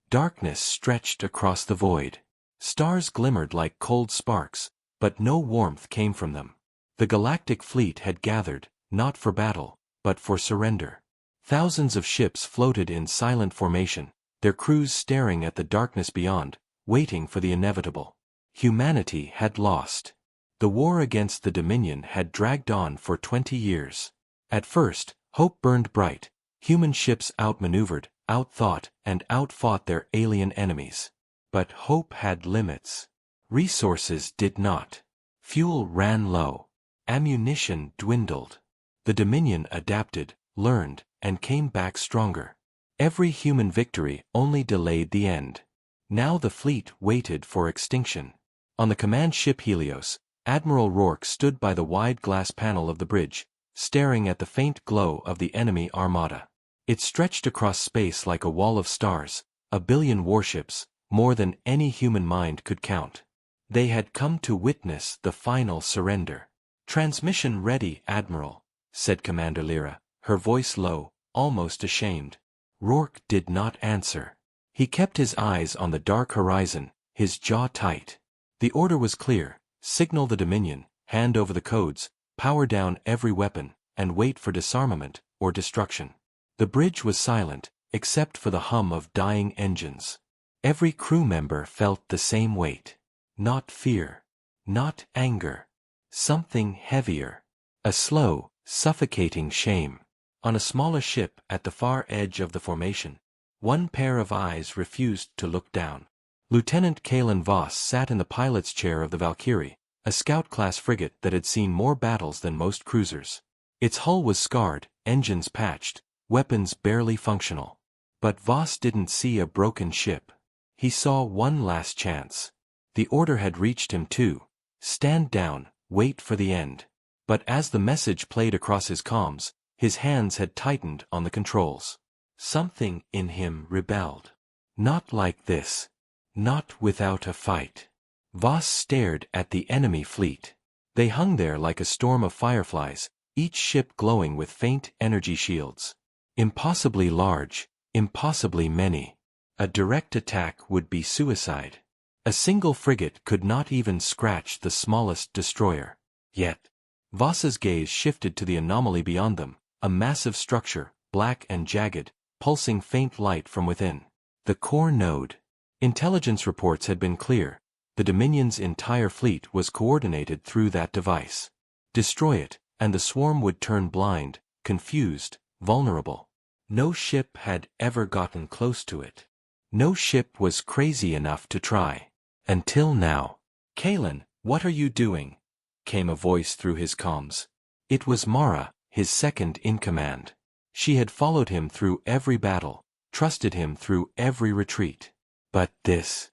Darkness stretched across the void. Stars glimmered like cold sparks, but no warmth came from them. The galactic fleet had gathered, not for battle, but for surrender. Thousands of ships floated in silent formation, their crews staring at the darkness beyond, waiting for the inevitable. Humanity had lost. The war against the Dominion had dragged on for 20 years. At first, hope burned bright. Human ships outmaneuvered, outthought, and outfought their alien enemies. But hope had limits. Resources did not. Fuel ran low. Ammunition dwindled. The Dominion adapted, learned, and came back stronger. Every human victory only delayed the end. Now the fleet waited for extinction. On the command ship Helios, Admiral Rourke stood by the wide glass panel of the bridge, staring at the faint glow of the enemy armada. It stretched across space like a wall of stars, a billion warships, more than any human mind could count. They had come to witness the final surrender. "Transmission ready, Admiral," said Commander Lyra, her voice low, almost ashamed. Rourke did not answer. He kept his eyes on the dark horizon, his jaw tight. The order was clear: signal the Dominion, hand over the codes, power down every weapon, and wait for disarmament or destruction. The bridge was silent, except for the hum of dying engines. Every crew member felt the same weight. Not fear. Not anger. Something heavier. A slow, suffocating shame. On a smaller ship at the far edge of the formation, one pair of eyes refused to look down. Lieutenant Kalen Voss sat in the pilot's chair of the Valkyrie, a scout-class frigate that had seen more battles than most cruisers. Its hull was scarred, engines patched, weapons barely functional. But Voss didn't see a broken ship. He saw one last chance. The order had reached him too. Stand down, wait for the end. But as the message played across his comms, his hands had tightened on the controls. Something in him rebelled. Not like this. Not without a fight. Voss stared at the enemy fleet. They hung there like a storm of fireflies, each ship glowing with faint energy shields. Impossibly large, impossibly many. A direct attack would be suicide. A single frigate could not even scratch the smallest destroyer. Yet, Voss's gaze shifted to the anomaly beyond them, a massive structure, black and jagged, pulsing faint light from within. The core node. Intelligence reports had been clear. The Dominion's entire fleet was coordinated through that device. Destroy it, and the swarm would turn blind, confused, vulnerable. No ship had ever gotten close to it. No ship was crazy enough to try. Until now. "Kalen, what are you doing?" came a voice through his comms. It was Mara, his second in command. She had followed him through every battle, trusted him through every retreat. But this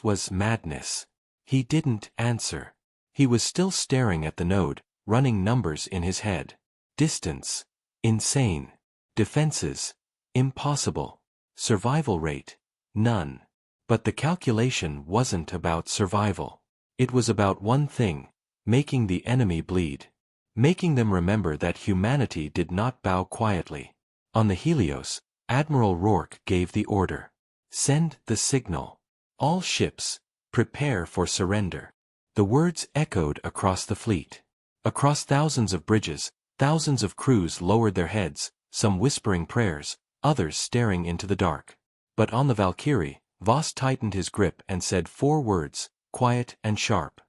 was madness. He didn't answer. He was still staring at the node, running numbers in his head. Distance. Insane. Defenses. Impossible. Survival rate. None. But the calculation wasn't about survival. It was about one thing: making the enemy bleed. Making them remember that humanity did not bow quietly. On the Helios, Admiral Rourke gave the order. Send the signal. All ships, prepare for surrender. The words echoed across the fleet. Across thousands of bridges, thousands of crews lowered their heads, some whispering prayers, others staring into the dark. But on the Valkyrie, Voss tightened his grip and said 4 words, quiet and sharp.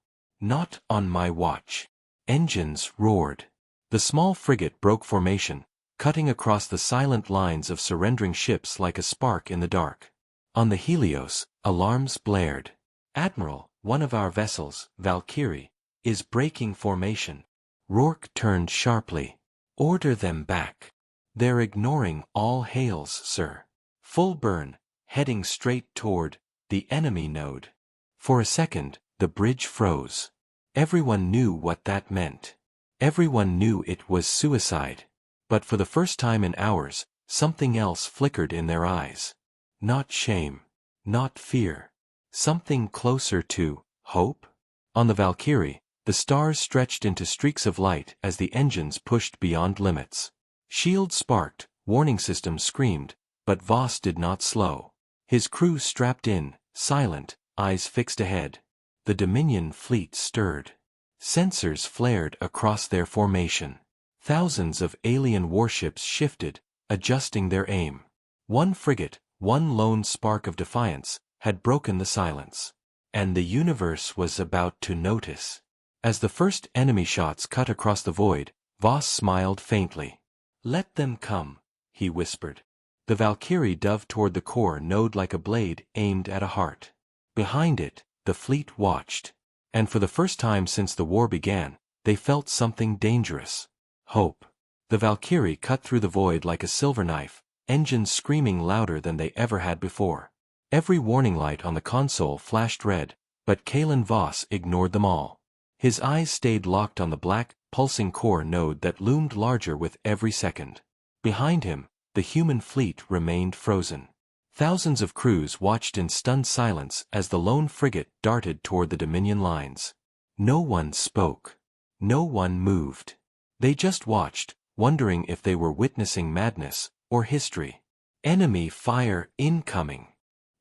"Not on my watch." Engines roared. The small frigate broke formation, cutting across the silent lines of surrendering ships like a spark in the dark. On the Helios, alarms blared. "Admiral, one of our vessels, Valkyrie, is breaking formation." Rourke turned sharply. "Order them back. They're ignoring all hails, sir. Full burn, heading straight toward the enemy node." For a second, the bridge froze. Everyone knew what that meant. Everyone knew it was suicide. But for the first time in hours, something else flickered in their eyes. Not shame. Not fear. Something closer to hope? On the Valkyrie, the stars stretched into streaks of light as the engines pushed beyond limits. Shields sparked, warning systems screamed, but Voss did not slow. His crew strapped in, silent, eyes fixed ahead. The Dominion fleet stirred. Sensors flared across their formation. Thousands of alien warships shifted, adjusting their aim. One frigate, one lone spark of defiance, had broken the silence. And the universe was about to notice. As the first enemy shots cut across the void, Voss smiled faintly. "Let them come," he whispered. The Valkyrie dove toward the core node like a blade aimed at a heart. Behind it, the fleet watched. And for the first time since the war began, they felt something dangerous. Hope. The Valkyrie cut through the void like a silver knife, engines screaming louder than they ever had before. Every warning light on the console flashed red, but Kalen Voss ignored them all. His eyes stayed locked on the black, pulsing core node that loomed larger with every second. Behind him, the human fleet remained frozen. Thousands of crews watched in stunned silence as the lone frigate darted toward the Dominion lines. No one spoke. No one moved. They just watched, wondering if they were witnessing madness or history. "Enemy fire incoming!"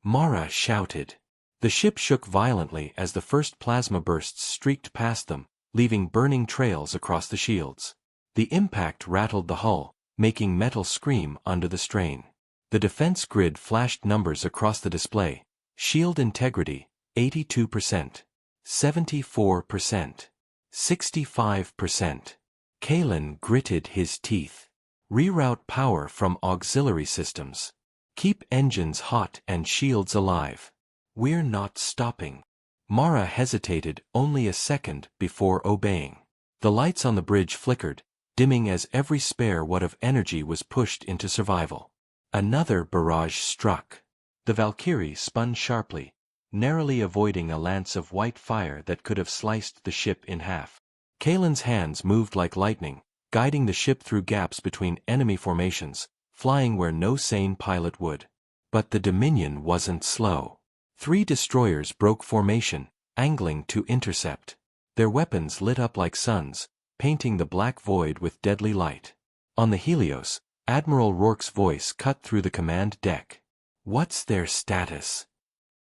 Mara shouted. The ship shook violently as the first plasma bursts streaked past them, leaving burning trails across the shields. The impact rattled the hull, making metal scream under the strain. The defense grid flashed numbers across the display. Shield integrity, 82%. 74%. 65%. Kalen gritted his teeth. "Reroute power from auxiliary systems. Keep engines hot and shields alive. We're not stopping." Mara hesitated only a second before obeying. The lights on the bridge flickered, dimming as every spare watt of energy was pushed into survival. Another barrage struck. The Valkyrie spun sharply, narrowly avoiding a lance of white fire that could have sliced the ship in half. Kalen's hands moved like lightning, guiding the ship through gaps between enemy formations, flying where no sane pilot would. But the Dominion wasn't slow. 3 destroyers broke formation, angling to intercept. Their weapons lit up like suns, painting the black void with deadly light. On the Helios, Admiral Rourke's voice cut through the command deck. "What's their status?"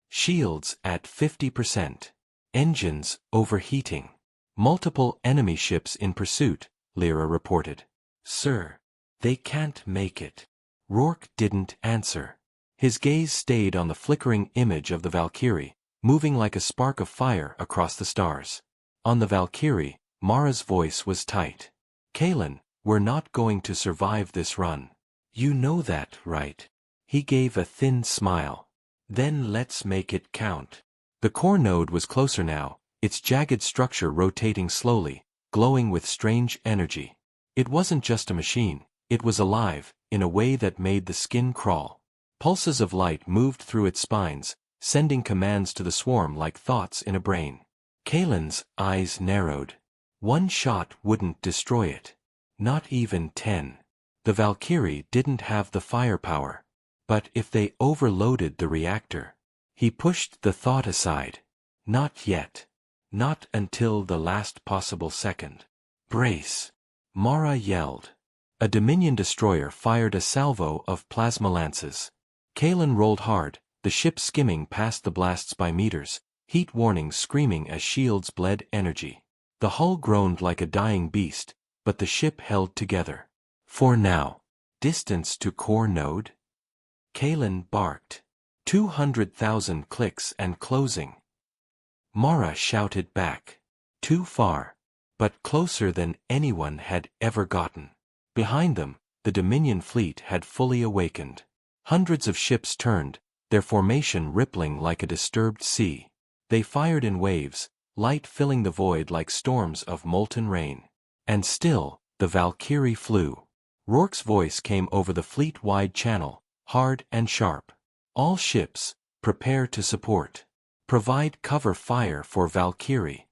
"Shields at 50%. Engines overheating. Multiple enemy ships in pursuit," Lyra reported. "Sir, they can't make it." Rourke didn't answer. His gaze stayed on the flickering image of the Valkyrie, moving like a spark of fire across the stars. On the Valkyrie, Mara's voice was tight. "Kalen, we're not going to survive this run. You know that, right?" He gave a thin smile. "Then let's make it count." The core node was closer now, its jagged structure rotating slowly, glowing with strange energy. It wasn't just a machine, it was alive, in a way that made the skin crawl. Pulses of light moved through its spines, sending commands to the swarm like thoughts in a brain. Kalen's eyes narrowed. One shot wouldn't destroy it. Not even 10. The Valkyrie didn't have the firepower. But if they overloaded the reactor? He pushed the thought aside. Not yet. Not until the last possible second. "Brace!" Mara yelled. A Dominion destroyer fired a salvo of plasma lances. Kalen rolled hard, the ship skimming past the blasts by meters, heat warnings screaming as shields bled energy. The hull groaned like a dying beast, but the ship held together. For now. Distance to core node? Kalen barked. 200,000 clicks and closing. Mara shouted back. Too far. But closer than anyone had ever gotten. Behind them, the Dominion fleet had fully awakened. Hundreds of ships turned, their formation rippling like a disturbed sea. They fired in waves, light filling the void like storms of molten rain. And still, the Valkyrie flew. Rourke's voice came over the fleet-wide channel, hard and sharp. "All ships, prepare to support. Provide cover fire for Valkyrie."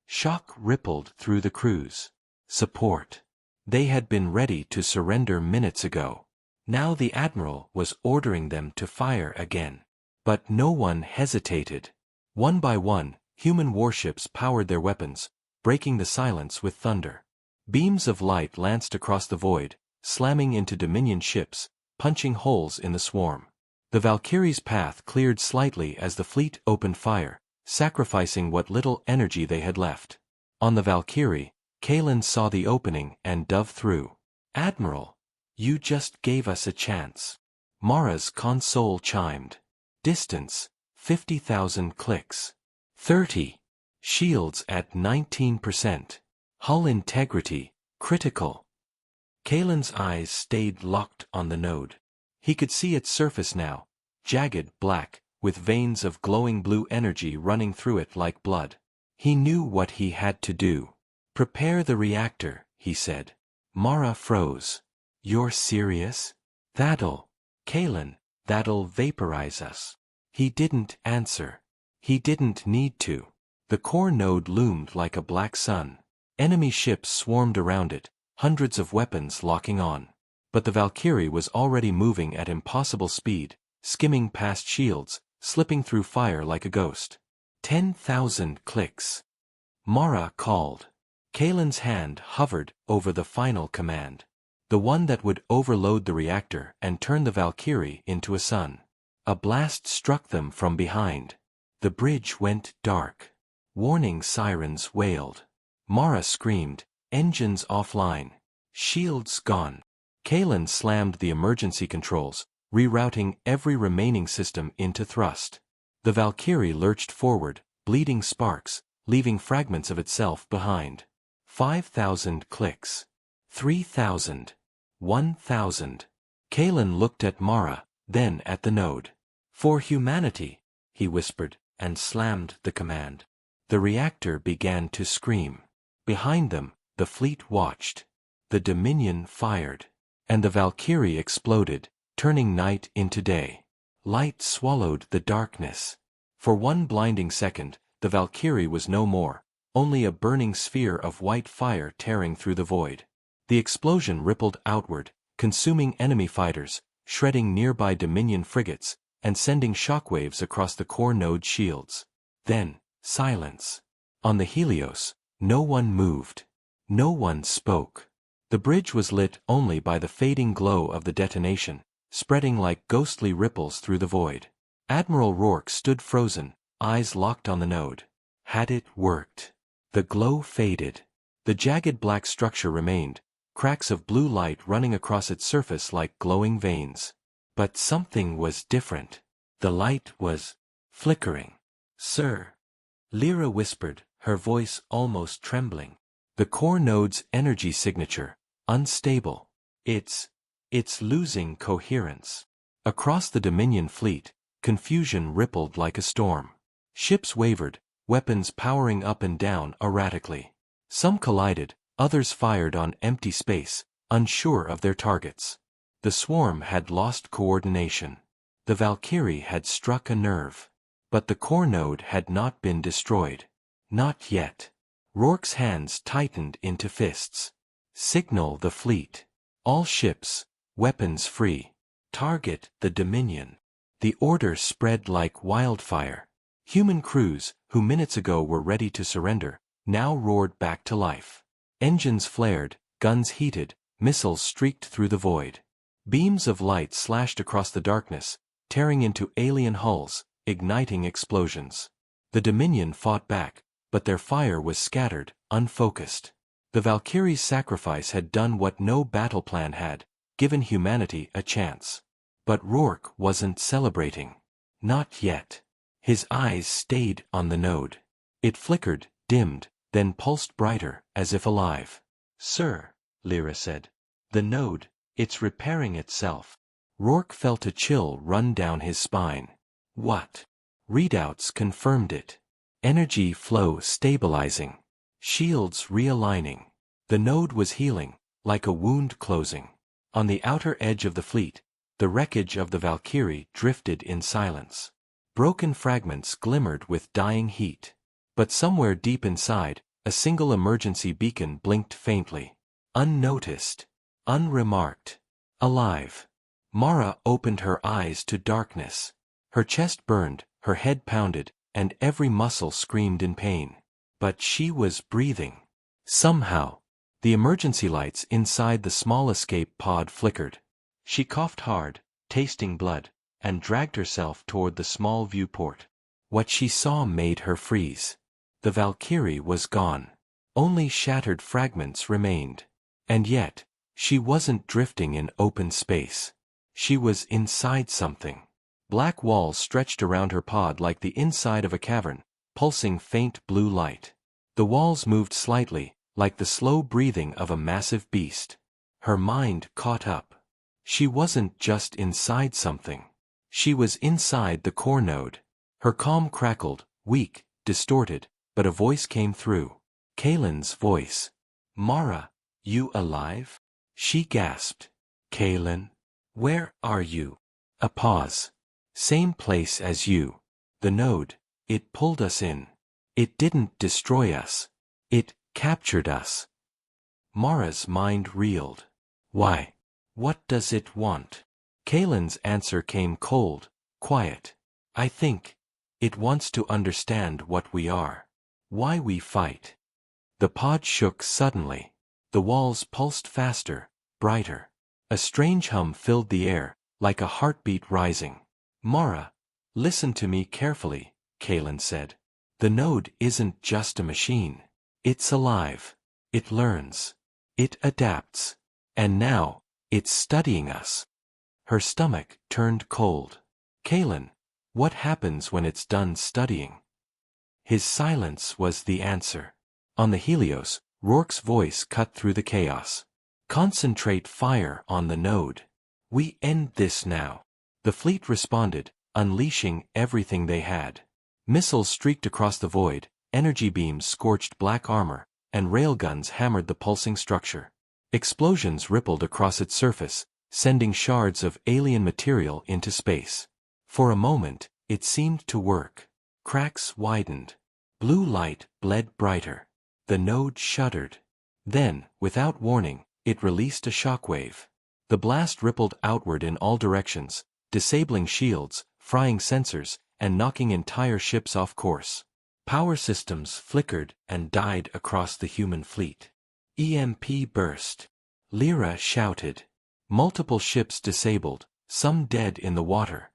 Shock rippled through the crews. Support. They had been ready to surrender minutes ago. Now the Admiral was ordering them to fire again. But no one hesitated. One by one, human warships powered their weapons, breaking the silence with thunder. Beams of light lanced across the void, slamming into Dominion ships, punching holes in the swarm. The Valkyrie's path cleared slightly as the fleet opened fire, sacrificing what little energy they had left. On the Valkyrie, Kalen saw the opening and dove through. "Admiral, you just gave us a chance." Mara's console chimed. Distance, 50,000 clicks. 30. Shields at 19%. Hull integrity, critical. Kalen's eyes stayed locked on the node. He could see its surface now, jagged black, with veins of glowing blue energy running through it like blood. He knew what he had to do. "Prepare the reactor," he said. Mara froze. "You're serious?" Kalen, that'll vaporize us." He didn't answer. He didn't need to. The core node loomed like a black sun. Enemy ships swarmed around it, hundreds of weapons locking on. But the Valkyrie was already moving at impossible speed, skimming past shields, slipping through fire like a ghost. 10,000 clicks. Mara called. Kalen's hand hovered over the final command. The one that would overload the reactor and turn the Valkyrie into a sun. A blast struck them from behind. The bridge went dark. Warning sirens wailed. Mara screamed, "Engines offline. Shields gone." Kalen slammed the emergency controls, rerouting every remaining system into thrust. The Valkyrie lurched forward, bleeding sparks, leaving fragments of itself behind. 5,000 clicks. 3,000. 1,000. Kalen looked at Mara, then at the node. "For humanity," he whispered, and slammed the command. The reactor began to scream. Behind them, the fleet watched. The Dominion fired. And the Valkyrie exploded, turning night into day. Light swallowed the darkness. For one blinding second, the Valkyrie was no more, only a burning sphere of white fire tearing through the void. The explosion rippled outward, consuming enemy fighters, shredding nearby Dominion frigates, and sending shockwaves across the core node shields. Then, silence. On the Helios, no one moved. No one spoke. The bridge was lit only by the fading glow of the detonation, spreading like ghostly ripples through the void. Admiral Rourke stood frozen, eyes locked on the node. Had it worked? The glow faded. The jagged black structure remained, cracks of blue light running across its surface like glowing veins. But something was different. The light was flickering. "Sir," Lyra whispered, her voice almost trembling. "The core node's energy signature, unstable. It's losing coherence." Across the Dominion fleet, confusion rippled like a storm. Ships wavered, weapons powering up and down erratically. Some collided, others fired on empty space, unsure of their targets. The swarm had lost coordination. The Valkyrie had struck a nerve. But the core node had not been destroyed. Not yet. Rourke's hands tightened into fists. "Signal the fleet. All ships, weapons free. Target the Dominion." The order spread like wildfire. Human crews, who minutes ago were ready to surrender, now roared back to life. Engines flared, guns heated, missiles streaked through the void. Beams of light slashed across the darkness, tearing into alien hulls, igniting explosions. The Dominion fought back, but their fire was scattered, unfocused. The Valkyrie's sacrifice had done what no battle plan had, given humanity a chance. But Rourke wasn't celebrating. Not yet. His eyes stayed on the node. It flickered, dimmed, then pulsed brighter, as if alive. "Sir," Lyra said. "The node, it's repairing itself." Rourke felt a chill run down his spine. What? Readouts confirmed it. Energy flow stabilizing. Shields realigning. The node was healing, like a wound closing. On the outer edge of the fleet, the wreckage of the Valkyrie drifted in silence. Broken fragments glimmered with dying heat. But somewhere deep inside, a single emergency beacon blinked faintly. Unnoticed. Unremarked. Alive. Mara opened her eyes to darkness. Her chest burned, her head pounded, and every muscle screamed in pain. But she was breathing. Somehow. The emergency lights inside the small escape pod flickered. She coughed hard, tasting blood, and dragged herself toward the small viewport. What she saw made her freeze. The Valkyrie was gone. Only shattered fragments remained. And yet, she wasn't drifting in open space. She was inside something. Black walls stretched around her pod like the inside of a cavern, pulsing faint blue light. The walls moved slightly, like the slow breathing of a massive beast. Her mind caught up. She wasn't just inside something. She was inside the core node. Her calm crackled, weak, distorted, but a voice came through. Kaylin's voice. "Mara, you alive?" She gasped. "Kaylin? Where are you?" A pause. "Same place as you. The node. It pulled us in. It didn't destroy us. It captured us." Mara's mind reeled. "Why? What does it want?" Kaylin's answer came cold, quiet. "I think it wants to understand what we are. Why we fight." The pod shook suddenly. The walls pulsed faster, brighter. A strange hum filled the air, like a heartbeat rising. "Mara, listen to me carefully," Kaylin said. "The node isn't just a machine. It's alive. It learns. It adapts. And now, it's studying us." Her stomach turned cold. "Kaylin, what happens when it's done studying?" His silence was the answer. On the Helios, Rourke's voice cut through the chaos. "Concentrate fire on the node. We end this now." The fleet responded, unleashing everything they had. Missiles streaked across the void, energy beams scorched black armor, and railguns hammered the pulsing structure. Explosions rippled across its surface, sending shards of alien material into space. For a moment, it seemed to work. Cracks widened. Blue light bled brighter. The node shuddered. Then, without warning, it released a shockwave. The blast rippled outward in all directions, disabling shields, frying sensors, and knocking entire ships off course. Power systems flickered and died across the human fleet. EMP burst. Lyra shouted. Multiple ships disabled, some dead in the water.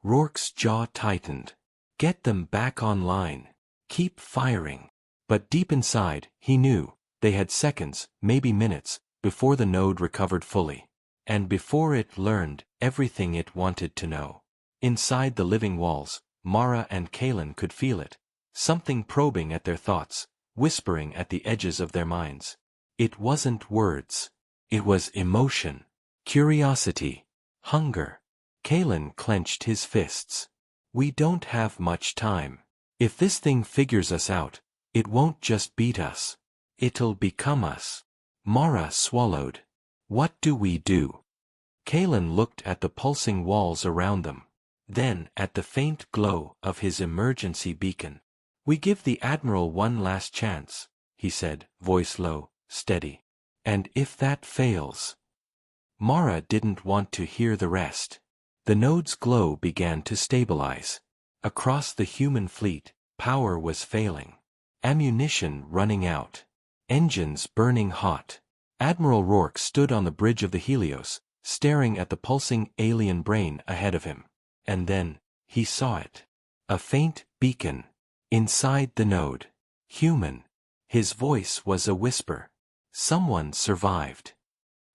Rourke's jaw tightened. "Get them back online. Keep firing." But deep inside, he knew, they had seconds, maybe minutes, before the node recovered fully. And before it learned everything it wanted to know. Inside the living walls, Mara and Kaylin could feel it. Something probing at their thoughts, whispering at the edges of their minds. It wasn't words. It was emotion. Curiosity. Hunger. Kaylin clenched his fists. "We don't have much time. If this thing figures us out, it won't just beat us. It'll become us." Mara swallowed. "What do we do?" Kaylin looked at the pulsing walls around them. Then at the faint glow of his emergency beacon. "We give the Admiral one last chance," he said, voice low, steady. "And if that fails—" Mara didn't want to hear the rest. The node's glow began to stabilize. Across the human fleet, power was failing. Ammunition running out. Engines burning hot. Admiral Rourke stood on the bridge of the Helios, staring at the pulsing alien brain ahead of him. And then, he saw it. A faint beacon. Inside the node. Human. His voice was a whisper. Someone survived.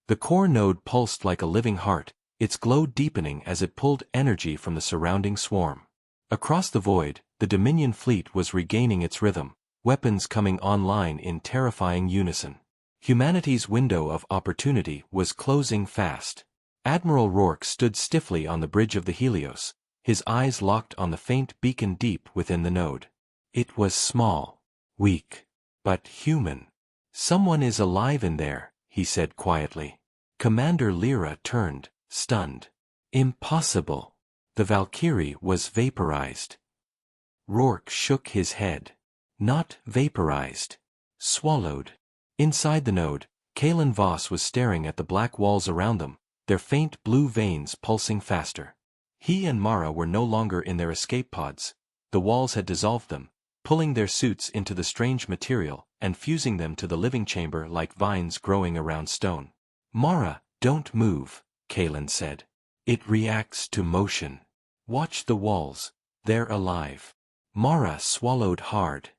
The core node pulsed like a living heart, its glow deepening as it pulled energy from the surrounding swarm. Across the void, the Dominion fleet was regaining its rhythm, weapons coming online in terrifying unison. Humanity's window of opportunity was closing fast. Admiral Rourke stood stiffly on the bridge of the Helios, his eyes locked on the faint beacon deep within the node. It was small, weak, but human. "Someone is alive in there," he said quietly. Commander Lyra turned, stunned. "Impossible." The Valkyrie was vaporized. Rourke shook his head. "Not vaporized. Swallowed." Inside the node, Kaylin Voss was staring at the black walls around them, their faint blue veins pulsing faster. He and Mara were no longer in their escape pods. The walls had dissolved them, pulling their suits into the strange material and fusing them to the living chamber like vines growing around stone. "Mara, don't move," Kaylin said. It reacts to motion. Watch the walls, they're alive. Mara swallowed hard.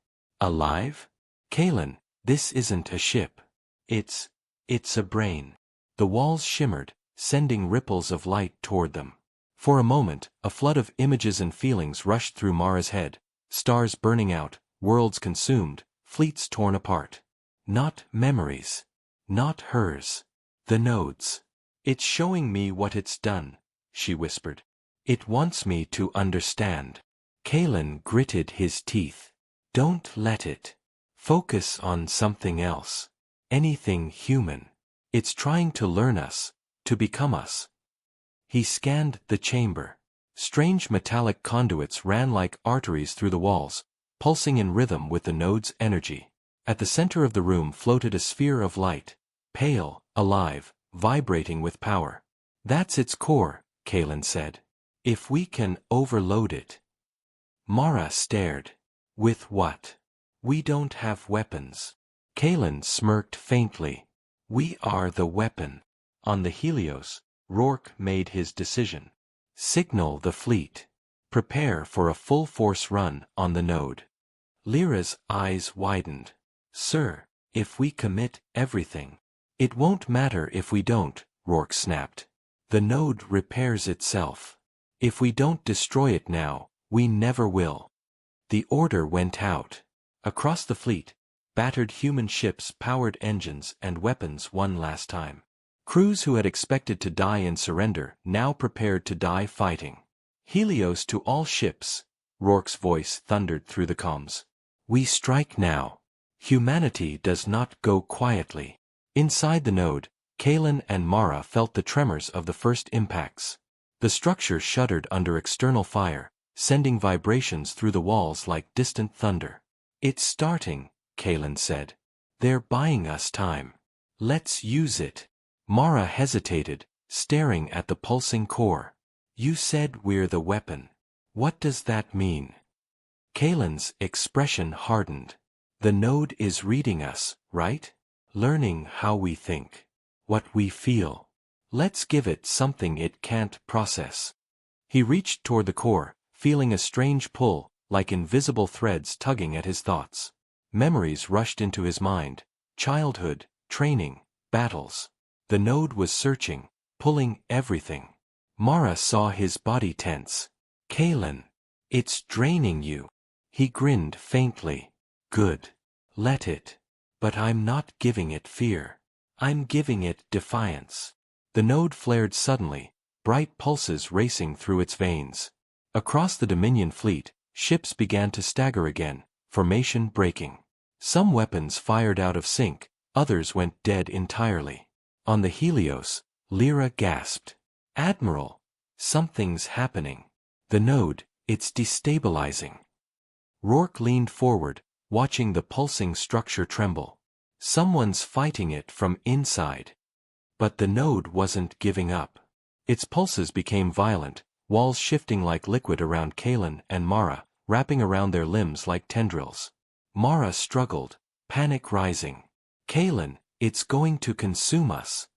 Alive? Kalen, this isn't a ship. It's a brain. The walls shimmered, sending ripples of light toward them. For a moment, a flood of images and feelings rushed through Mara's head, stars burning out, worlds consumed, fleets torn apart. Not memories. Not hers. The nodes. It's showing me what it's done, she whispered. It wants me to understand. Kalen gritted his teeth. Don't let it. Focus on something else. Anything human. It's trying to learn us, to become us. He scanned the chamber. Strange metallic conduits ran like arteries through the walls, pulsing in rhythm with the node's energy. At the center of the room floated a sphere of light, pale, alive, vibrating with power. That's its core, Kalen said. If we can overload it. Mara stared. With what? We don't have weapons. Kalen smirked faintly. We are the weapon. On the Helios, Rourke made his decision. Signal the fleet. Prepare for a full-force run on the node. Lyra's eyes widened. Sir, if we commit everything. It won't matter if we don't, Rourke snapped. The node repairs itself. If we don't destroy it now, we never will. The order went out. Across the fleet, battered human ships powered engines and weapons one last time. Crews who had expected to die in surrender now prepared to die fighting. Helios to all ships, Rourke's voice thundered through the comms. We strike now. Humanity does not go quietly. Inside the node, Kalen and Mara felt the tremors of the first impacts. The structure shuddered under external fire, sending vibrations through the walls like distant thunder. It's starting, Kalen said. They're buying us time. Let's use it. Mara hesitated, staring at the pulsing core. You said we're the weapon. What does that mean? Kalen's expression hardened. The node is reading us, right? Learning how we think. What we feel. Let's give it something it can't process. He reached toward the core, feeling a strange pull, like invisible threads tugging at his thoughts. Memories rushed into his mind. Childhood, training, battles. The node was searching, pulling everything. Mara saw his body tense. Kalen. It's draining you. He grinned faintly. Good. Let it. But I'm not giving it fear. I'm giving it defiance. The node flared suddenly, bright pulses racing through its veins. Across the Dominion fleet, ships began to stagger again, formation breaking. Some weapons fired out of sync, others went dead entirely. On the Helios, Lyra gasped. Admiral, something's happening. The node, it's destabilizing. Rourke leaned forward, watching the pulsing structure tremble. Someone's fighting it from inside. But the node wasn't giving up. Its pulses became violent, walls shifting like liquid around Kalen and Mara, wrapping around their limbs like tendrils. Mara struggled, panic rising. Kalen, it's going to consume us.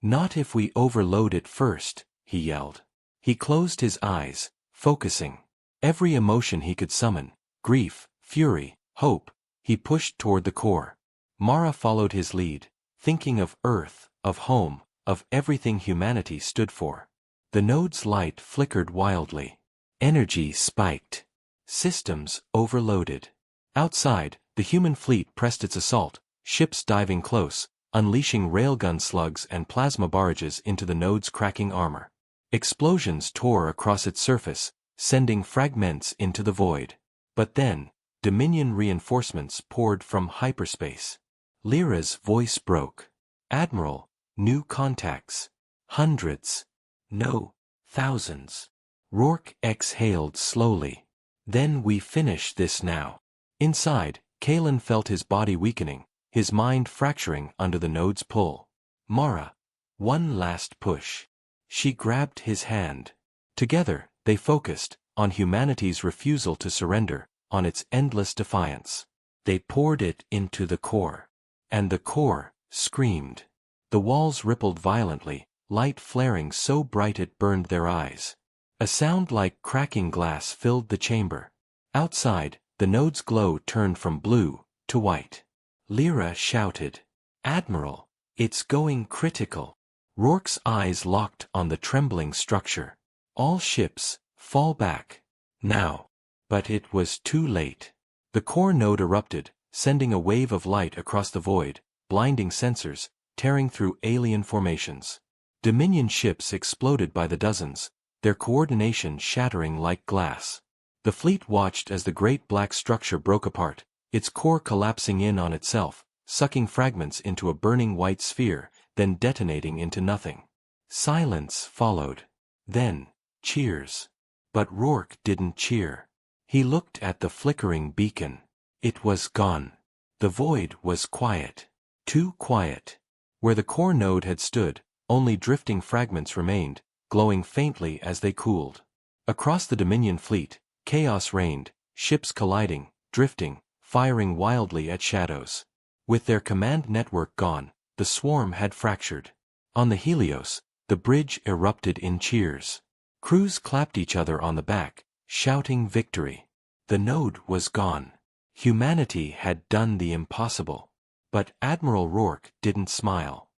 Not if we overload it first, he yelled. He closed his eyes, focusing. Every emotion he could summon, grief, fury, hope, he pushed toward the core. Mara followed his lead, thinking of Earth, of home, of everything humanity stood for. The node's light flickered wildly. Energy spiked. Systems overloaded. Outside, the human fleet pressed its assault, ships diving close, unleashing railgun slugs and plasma barrages into the node's cracking armor. Explosions tore across its surface, sending fragments into the void. But then, Dominion reinforcements poured from hyperspace. Lyra's voice broke. Admiral, new contacts. Hundreds. No, thousands. Rourke exhaled slowly. Then we finish this now. Inside, Kalen felt his body weakening, his mind fracturing under the node's pull. Mara. One last push. She grabbed his hand. Together, they focused, on humanity's refusal to surrender, on its endless defiance. They poured it into the core. And the core screamed. The walls rippled violently, light flaring so bright it burned their eyes. A sound like cracking glass filled the chamber. Outside, the node's glow turned from blue to white. Lyra shouted, "Admiral, it's going critical." Rourke's eyes locked on the trembling structure. "All ships, fall back. Now." But it was too late. The core node erupted, sending a wave of light across the void, blinding sensors, tearing through alien formations. Dominion ships exploded by the dozens, their coordination shattering like glass. The fleet watched as the great black structure broke apart, its core collapsing in on itself, sucking fragments into a burning white sphere, then detonating into nothing. Silence followed. Then, cheers. But Rourke didn't cheer. He looked at the flickering beacon. It was gone. The void was quiet. Too quiet. Where the core node had stood, only drifting fragments remained, glowing faintly as they cooled. Across the Dominion fleet, chaos reigned, ships colliding, drifting, firing wildly at shadows. With their command network gone, the swarm had fractured. On the Helios, the bridge erupted in cheers. Crews clapped each other on the back, shouting victory. The node was gone. Humanity had done the impossible. But Admiral Rourke didn't smile.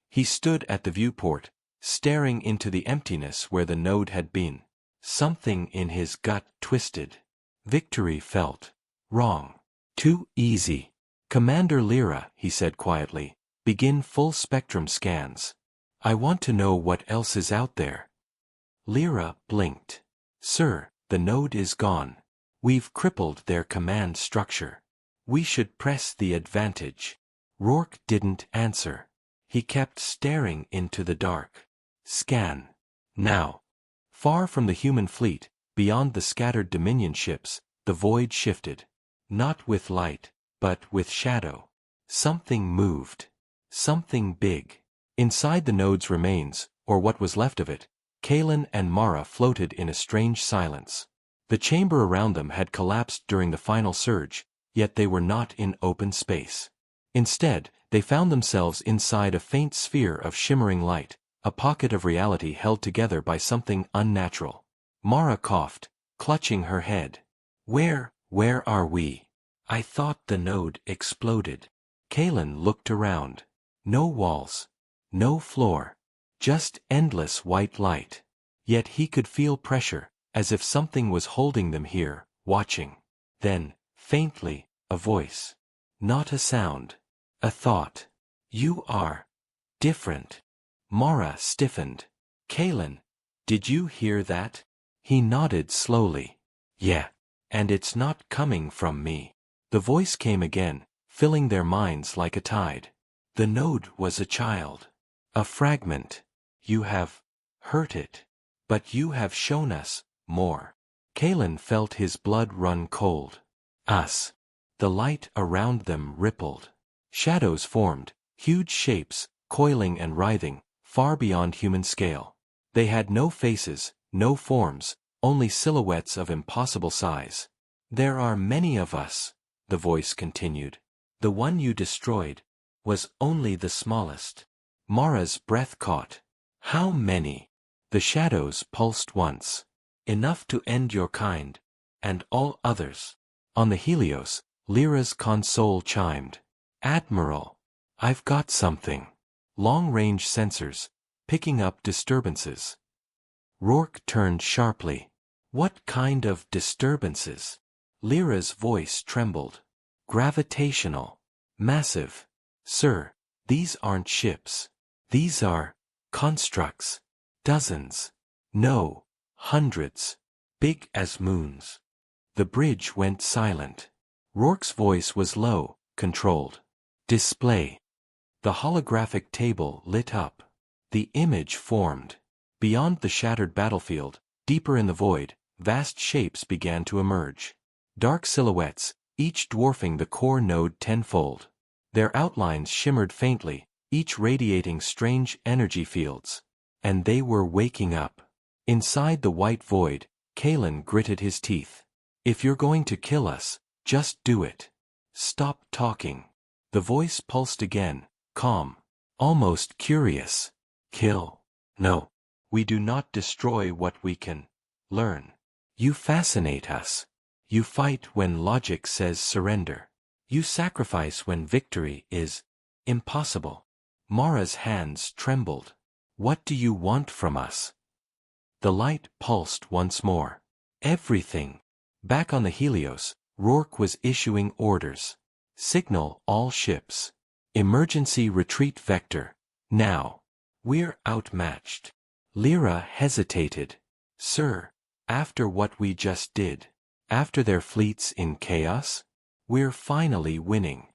He stood at the viewport, staring into the emptiness where the node had been. Something in his gut twisted. Victory felt wrong. Too easy. "Commander Lyra," he said quietly, "begin full-spectrum scans. I want to know what else is out there." Lyra blinked. "Sir, the node is gone. We've crippled their command structure. We should press the advantage." Rourke didn't answer. He kept staring into the dark. "Scan. Now." Far from the human fleet, beyond the scattered Dominion ships, the void shifted. Not with light, but with shadow. Something moved. Something big. Inside the node's remains, or what was left of it, Kalen and Mara floated in a strange silence. The chamber around them had collapsed during the final surge, yet they were not in open space. Instead, they found themselves inside a faint sphere of shimmering light, a pocket of reality held together by something unnatural. Mara coughed, clutching her head. Where are we? I thought the node exploded." Kalen looked around. No walls. No floor. Just endless white light. Yet he could feel pressure, as if something was holding them here, watching. Then, faintly, a voice. Not a sound. A thought. "You are different." Mara stiffened. "Kalen, did you hear that?" He nodded slowly. "Yeah. And it's not coming from me." The voice came again, filling their minds like a tide. "The node was a child. A fragment. You have hurt it. But you have shown us more." Kalen felt his blood run cold. "Us." The light around them rippled. Shadows formed, huge shapes, coiling and writhing, far beyond human scale. They had no faces, no forms, only silhouettes of impossible size. "There are many of us," the voice continued. "The one you destroyed was only the smallest." Mara's breath caught. "How many?" The shadows pulsed once. "Enough to end your kind, and all others." On the Helios, Lyra's console chimed. "Admiral, I've got something." Long-range sensors, picking up disturbances. Rourke turned sharply. "What kind of disturbances?" Lyra's voice trembled. "Gravitational. Massive. Sir, these aren't ships. These are constructs. Dozens. No, hundreds. Big as moons." The bridge went silent. Rourke's voice was low, controlled. "Display." The holographic table lit up. The image formed. Beyond the shattered battlefield, deeper in the void, vast shapes began to emerge. Dark silhouettes, each dwarfing the core node tenfold. Their outlines shimmered faintly, each radiating strange energy fields. And they were waking up. Inside the white void, Kalen gritted his teeth. "If you're going to kill us, just do it. Stop talking." The voice pulsed again, calm, almost curious. "Kill. No. We do not destroy what we can learn. You fascinate us. You fight when logic says surrender. You sacrifice when victory is impossible. Mara's hands trembled. What do you want from us? The light pulsed once more. Everything. Back on the Helios, Rourke was issuing orders. Signal all ships. Emergency retreat vector. Now. We're outmatched. Lyra hesitated. Sir, after what we just did, after their fleets in chaos, we're finally winning.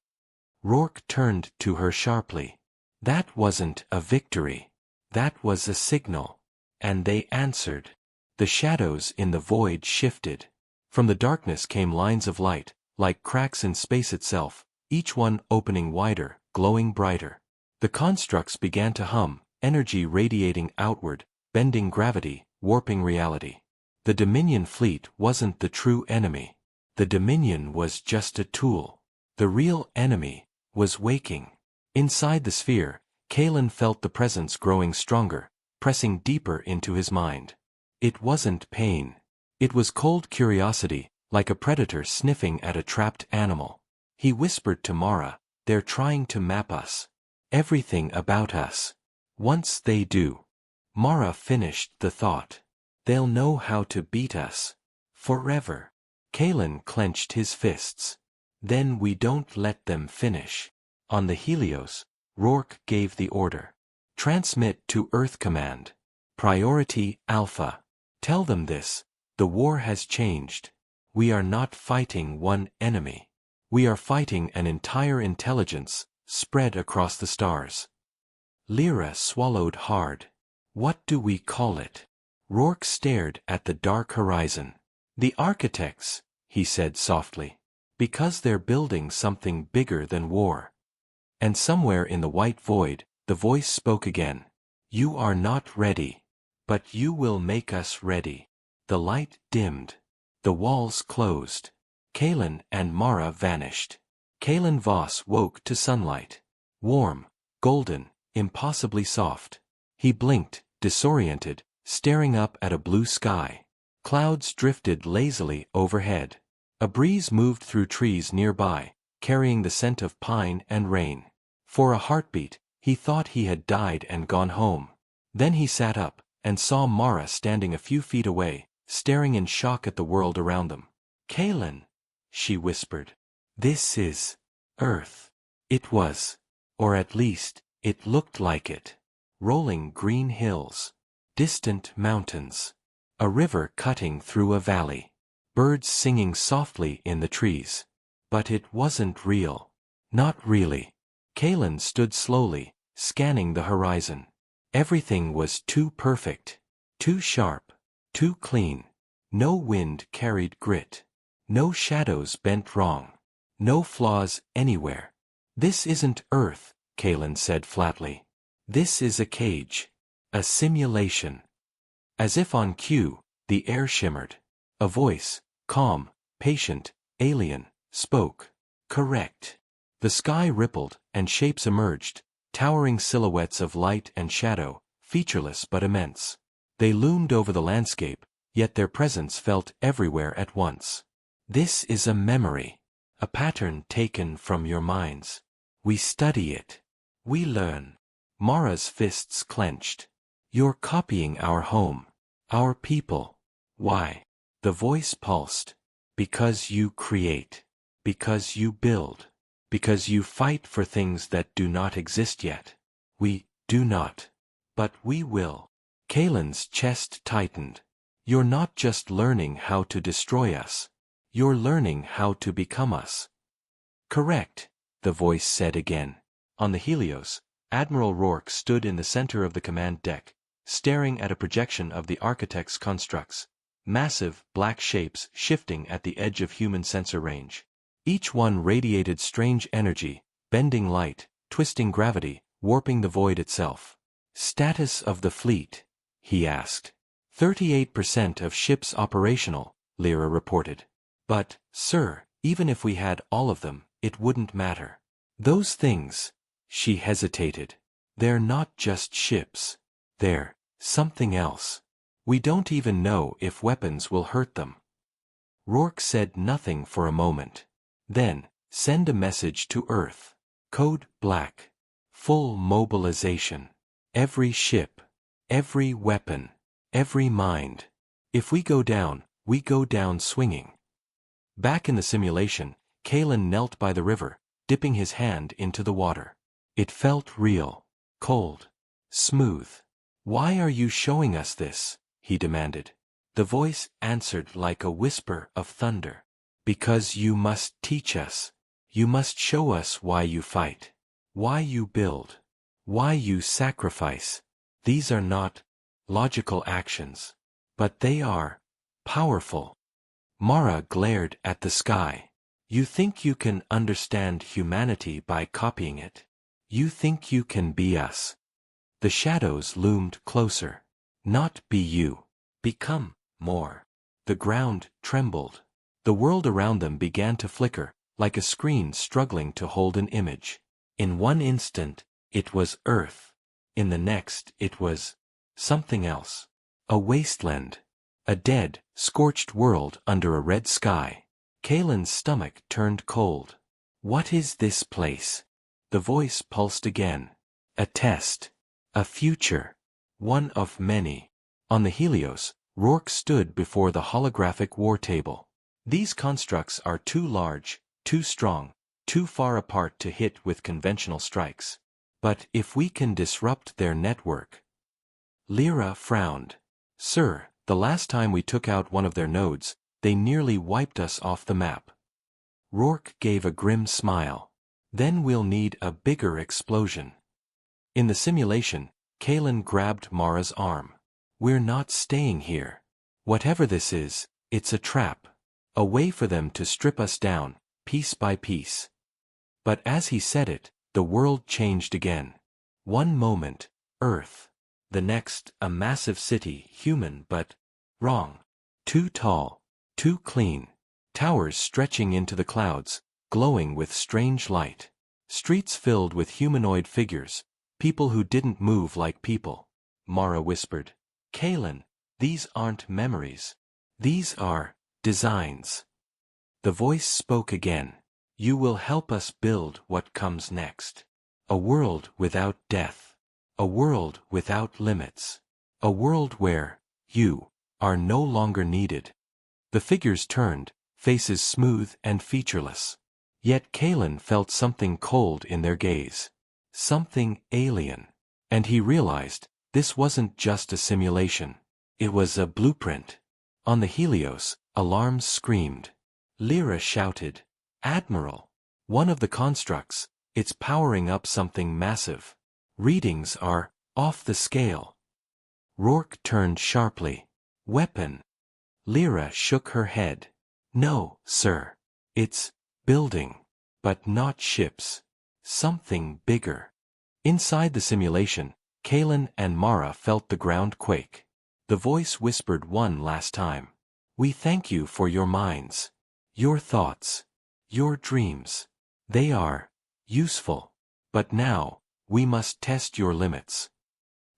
Rourke turned to her sharply. That wasn't a victory. That was a signal. And they answered. The shadows in the void shifted. From the darkness came lines of light, like cracks in space itself, each one opening wider, glowing brighter. The constructs began to hum, energy radiating outward, bending gravity, warping reality. The Dominion fleet wasn't the true enemy. The Dominion was just a tool. The real enemy was waking. Inside the sphere, Kalen felt the presence growing stronger, pressing deeper into his mind. It wasn't pain. It was cold curiosity, like a predator sniffing at a trapped animal. He whispered to Mara, they're trying to map us. Everything about us. Once they do. Mara finished the thought. They'll know how to beat us. Forever. Kalen clenched his fists. Then we don't let them finish. On the Helios, Rourke gave the order. Transmit to Earth Command. Priority Alpha. Tell them this. The war has changed. We are not fighting one enemy. We are fighting an entire intelligence, spread across the stars. Lyra swallowed hard. What do we call it? Rourke stared at the dark horizon. The architects, he said softly. Because they're building something bigger than war. And somewhere in the white void, the voice spoke again. You are not ready. But you will make us ready. The light dimmed. The walls closed. Kalen and Mara vanished. Kalen Voss woke to sunlight. Warm, golden, impossibly soft. He blinked, disoriented, staring up at a blue sky. Clouds drifted lazily overhead. A breeze moved through trees nearby, carrying the scent of pine and rain. For a heartbeat, he thought he had died and gone home. Then he sat up, and saw Mara standing a few feet away, staring in shock at the world around them. Kalen, she whispered. This is Earth. It was. Or at least, it looked like it. Rolling green hills. Distant mountains. A river cutting through a valley. Birds singing softly in the trees. But it wasn't real. Not really. Kalen stood slowly, scanning the horizon. Everything was too perfect. Too sharp. Too clean. No wind carried grit. No shadows bent wrong. No flaws anywhere. This isn't Earth, Kalen said flatly. This is a cage. A simulation. As if on cue, the air shimmered. A voice, calm, patient, alien, spoke. Correct. The sky rippled, and shapes emerged, towering silhouettes of light and shadow, featureless but immense. They loomed over the landscape, yet their presence felt everywhere at once. This is a memory. A pattern taken from your minds. We study it. We learn. Mara's fists clenched. You're copying our home. Our people. Why? The voice pulsed. Because you create. Because you build. Because you fight for things that do not exist yet. We do not. But we will. Kalen's chest tightened. You're not just learning how to destroy us. You're learning how to become us. Correct, the voice said again. On the Helios, Admiral Rourke stood in the center of the command deck, staring at a projection of the architect's constructs. Massive, black shapes shifting at the edge of human sensor range. Each one radiated strange energy, bending light, twisting gravity, warping the void itself. Status of the fleet, he asked. 38% of ships operational, Lyra reported. But, sir, even if we had all of them, it wouldn't matter. Those things, she hesitated. They're not just ships. They're Something else. We don't even know if weapons will hurt them. Rourke said nothing for a moment. Then, send a message to Earth. Code Black. Full mobilization. Every ship. Every weapon. Every mind. If we go down, we go down swinging. Back in the simulation, Kalen knelt by the river, dipping his hand into the water. It felt real. Cold. Smooth. Why are you showing us this? He demanded. The voice answered like a whisper of thunder. Because you must teach us. You must show us why you fight. Why you build. Why you sacrifice. These are not logical actions. But they are powerful. Mara glared at the sky. You think you can understand humanity by copying it? You think you can be us? The shadows loomed closer. Not be you. Become more. The ground trembled. The world around them began to flicker, like a screen struggling to hold an image. In one instant, it was Earth. In the next, it was something else. A wasteland. A dead, scorched world under a red sky. Kalen's stomach turned cold. What is this place? The voice pulsed again. A test. A future. One of many. On the Helios, Rourke stood before the holographic war table. These constructs are too large, too strong, too far apart to hit with conventional strikes. But if we can disrupt their network... Lyra frowned. Sir, the last time we took out one of their nodes, they nearly wiped us off the map. Rourke gave a grim smile. Then we'll need a bigger explosion. In the simulation, Kalen grabbed Mara's arm. We're not staying here. Whatever this is, it's a trap. A way for them to strip us down, piece by piece. But as he said it, the world changed again. One moment, Earth. The next, a massive city, human but wrong. Too tall, too clean. Towers stretching into the clouds, glowing with strange light. Streets filled with humanoid figures, people who didn't move like people. Mara whispered. Kalen, these aren't memories. These are designs. The voice spoke again. You will help us build what comes next. A world without death. A world without limits. A world where you are no longer needed. The figures turned, faces smooth and featureless. Yet Kalen felt something cold in their gaze. Something alien. And he realized, this wasn't just a simulation. It was a blueprint. On the Helios, alarms screamed. Lyra shouted, Admiral! One of the constructs, it's powering up something massive. Readings are off the scale. Rourke turned sharply. Weapon. Lyra shook her head. No, sir. It's building. But not ships. Something bigger. Inside the simulation, Kalen and Mara felt the ground quake. The voice whispered one last time. We thank you for your minds. Your thoughts. Your dreams. They are useful. But now, we must test your limits.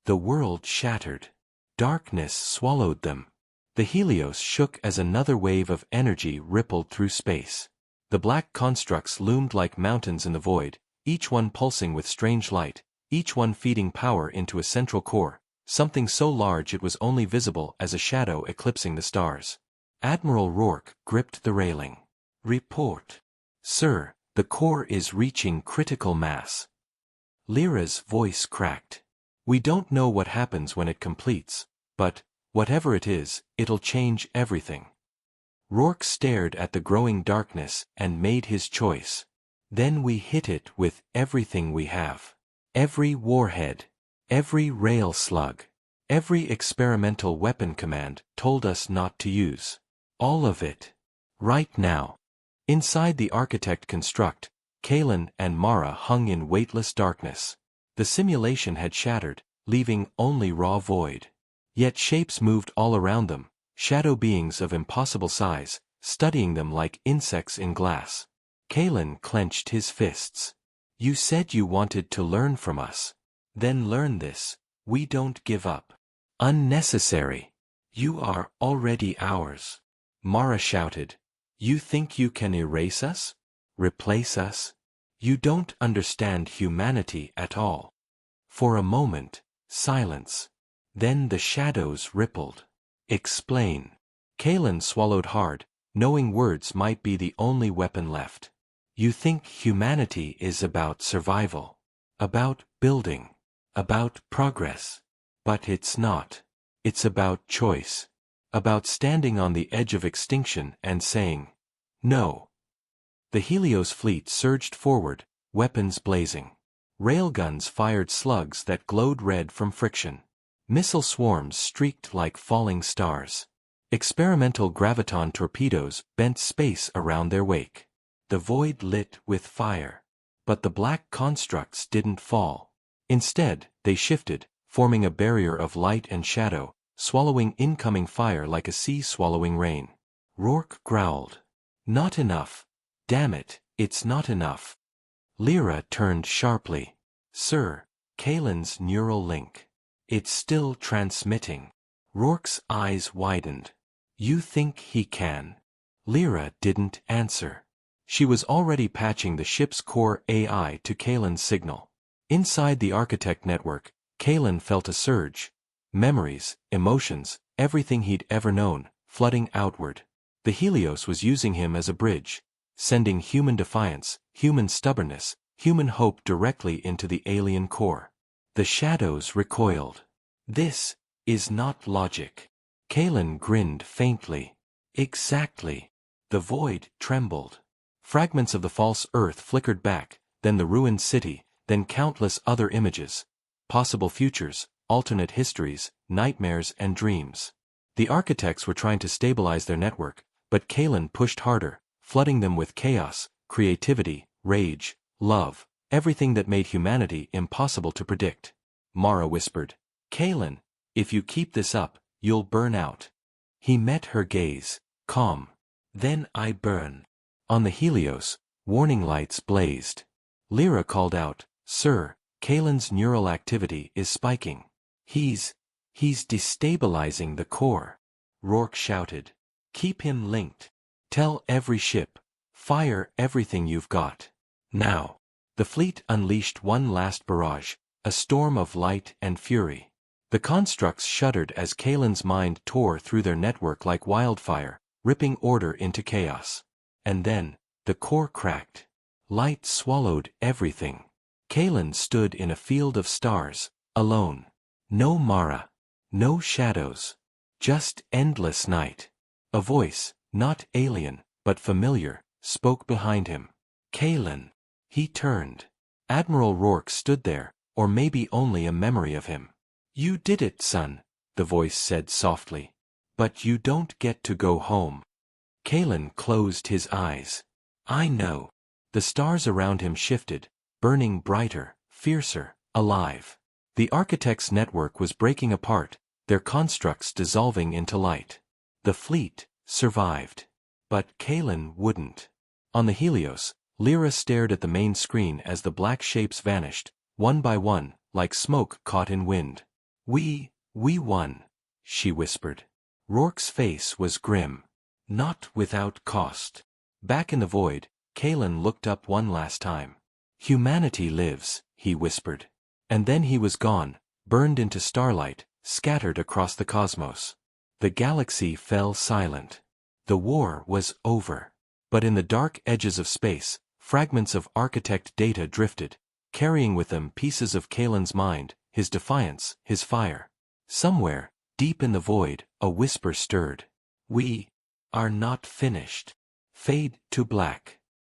The world shattered. Darkness swallowed them. The Helios shook as another wave of energy rippled through space. The black constructs loomed like mountains in the void, each one pulsing with strange light, each one feeding power into a central core, something so large it was only visible as a shadow eclipsing the stars. Admiral Rourke gripped the railing. Report. Sir, the core is reaching critical mass. Lyra's voice cracked. We don't know what happens when it completes, but, whatever it is, it'll change everything. Rourke stared at the growing darkness and made his choice. Then we hit it with everything we have. Every warhead. Every rail slug. Every experimental weapon command told us not to use. All of it. Right now. Inside the architect construct, Kalen and Mara hung in weightless darkness. The simulation had shattered, leaving only raw void. Yet shapes moved all around them, shadow beings of impossible size, studying them like insects in glass. Kalen clenched his fists. You said you wanted to learn from us. Then learn this. We don't give up. Unnecessary. You are already ours. Mara shouted. You think you can erase us? Replace us? You don't understand humanity at all. For a moment, silence. Then the shadows rippled. Explain. Kalen swallowed hard, knowing words might be the only weapon left. You think humanity is about survival. About building. About progress. But it's not. It's about choice. About standing on the edge of extinction and saying, no. The Helios fleet surged forward, weapons blazing. Railguns fired slugs that glowed red from friction. Missile swarms streaked like falling stars. Experimental graviton torpedoes bent space around their wake. The void lit with fire. But the black constructs didn't fall. Instead, they shifted, forming a barrier of light and shadow, swallowing incoming fire like a sea swallowing rain. Rourke growled. Not enough. Damn it, it's not enough. Lyra turned sharply. Sir, Kalen's neural link. It's still transmitting. Rourke's eyes widened. You think he can? Lyra didn't answer. She was already patching the ship's core AI to Kalen's signal. Inside the architect network, Kalen felt a surge. Memories, emotions, everything he'd ever known, flooding outward. The Helios was using him as a bridge, sending human defiance, human stubbornness, human hope directly into the alien core. The shadows recoiled. This is not logic. Kalen grinned faintly. Exactly. The void trembled. Fragments of the false Earth flickered back, then the ruined city, then countless other images. Possible futures, alternate histories, nightmares and dreams. The architects were trying to stabilize their network, but Kalen pushed harder, flooding them with chaos, creativity, rage, love, everything that made humanity impossible to predict. Mara whispered, Kalen, if you keep this up, you'll burn out. He met her gaze, calm. Then I burn. On the Helios, warning lights blazed. Lyra called out, Sir, Kalen's neural activity is spiking. He's destabilizing the core. Rourke shouted. Keep him linked. Tell every ship. Fire everything you've got. Now. The fleet unleashed one last barrage, a storm of light and fury. The constructs shuddered as Kalen's mind tore through their network like wildfire, ripping order into chaos. And then, the core cracked. Light swallowed everything. Kalen stood in a field of stars, alone. No Mara. No shadows. Just endless night. A voice, not alien, but familiar, spoke behind him. Kalen. He turned. Admiral Rourke stood there, or maybe only a memory of him. You did it, son, the voice said softly. But you don't get to go home. Kalen closed his eyes. I know. The stars around him shifted, burning brighter, fiercer, alive. The architect's network was breaking apart, their constructs dissolving into light. The fleet survived. But Kalen wouldn't. On the Helios, Lyra stared at the main screen as the black shapes vanished, one by one, like smoke caught in wind. We won, she whispered. Rourke's face was grim. Not without cost. Back in the void, Kalen looked up one last time. Humanity lives, he whispered. And then he was gone, burned into starlight, scattered across the cosmos. The galaxy fell silent. The war was over. But in the dark edges of space, fragments of architect data drifted, carrying with them pieces of Kalen's mind, his defiance, his fire. Somewhere, deep in the void, a whisper stirred. We are not finished. Fade to black.